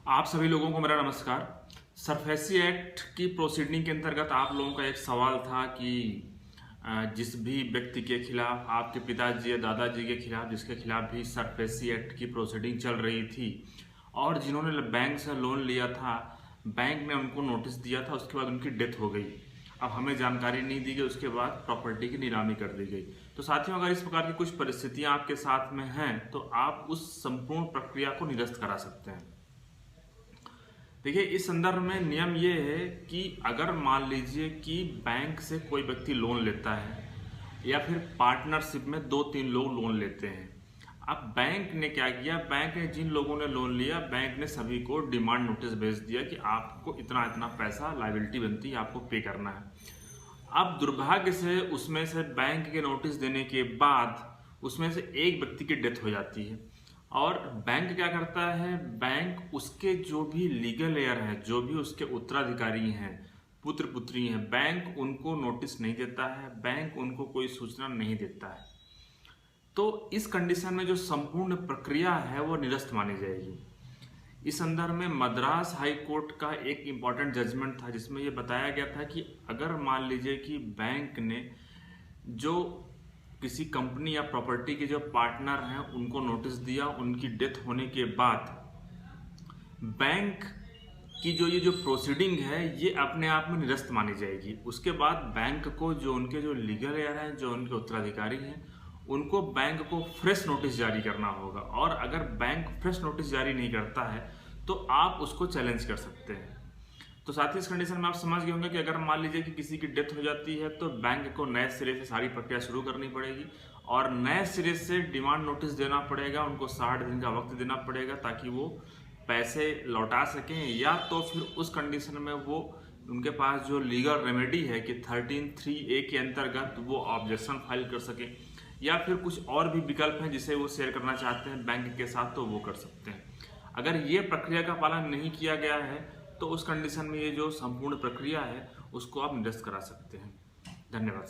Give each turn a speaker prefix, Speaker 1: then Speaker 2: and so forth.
Speaker 1: आप सभी लोगों को मेरा नमस्कार। सरफेसी एक्ट की प्रोसीडिंग के अंतर्गत आप लोगों का एक सवाल था कि जिस भी व्यक्ति के खिलाफ, आपके पिताजी या दादाजी के खिलाफ, जिसके खिलाफ भी सरफेसी एक्ट की प्रोसीडिंग चल रही थी और जिन्होंने बैंक से लोन लिया था, बैंक ने उनको नोटिस दिया था, उसके बाद उनकी डेथ हो गई। अब हमें जानकारी नहीं दी गई, उसके बाद प्रॉपर्टी की नीलामी कर दी गई। तो साथियों, अगर इस प्रकार की कुछ परिस्थितियां आपके साथ में हैं तो आप उस संपूर्ण प्रक्रिया को निरस्त करा सकते हैं। देखिए, इस संदर्भ में नियम ये है कि अगर मान लीजिए कि बैंक से कोई व्यक्ति लोन लेता है या फिर पार्टनरशिप में 2-3 लोग लोन लेते हैं। अब बैंक ने क्या किया, बैंक ने जिन लोगों ने लोन लिया, बैंक ने सभी को डिमांड नोटिस भेज दिया कि आपको इतना इतना पैसा लायबिलिटी बनती है, आपको पे करना है। अब दुर्भाग्य से उसमें से बैंक के नोटिस देने के बाद उसमें से एक व्यक्ति की डेथ हो जाती है और बैंक क्या करता है, बैंक उसके जो भी लीगल हेयर हैं, जो भी उसके उत्तराधिकारी हैं, पुत्र पुत्री हैं, बैंक उनको नोटिस नहीं देता है, बैंक उनको कोई सूचना नहीं देता है। तो इस कंडीशन में जो संपूर्ण प्रक्रिया है वो निरस्त मानी जाएगी। इस संदर्भ में मद्रास हाई कोर्ट का एक इम्पॉर्टेंट जजमेंट था जिसमें ये बताया गया था कि अगर मान लीजिए कि बैंक ने जो किसी कंपनी या प्रॉपर्टी के जो पार्टनर हैं उनको नोटिस दिया, उनकी डेथ होने के बाद बैंक की ये जो प्रोसीडिंग है ये अपने आप में निरस्त मानी जाएगी। उसके बाद बैंक को जो उनके जो लीगल हेयर हैं, जो उनके उत्तराधिकारी हैं, उनको बैंक को फ्रेश नोटिस जारी करना होगा और अगर बैंक फ्रेश नोटिस जारी नहीं करता है तो आप उसको चैलेंज कर सकते हैं। तो साथ ही इस कंडीशन में आप समझ गए होंगे कि अगर मान लीजिए कि किसी की डेथ हो जाती है तो बैंक को नए सिरे से सारी प्रक्रिया शुरू करनी पड़ेगी और नए सिरे से डिमांड नोटिस देना पड़ेगा, उनको 60 दिन का वक्त देना पड़ेगा ताकि वो पैसे लौटा सकें, या तो फिर उस कंडीशन में वो उनके पास जो लीगल रेमेडी है कि 13(3)(a) के अंतर्गत वो ऑब्जेक्शन फाइल कर सकें, या फिर कुछ और भी विकल्प हैं जिसे वो शेयर करना चाहते हैं बैंक के साथ तो वो कर सकते हैं। अगर ये प्रक्रिया का पालन नहीं किया गया है तो उस कंडीशन में ये जो संपूर्ण प्रक्रिया है उसको आप निरस्त करा सकते हैं। धन्यवाद सर।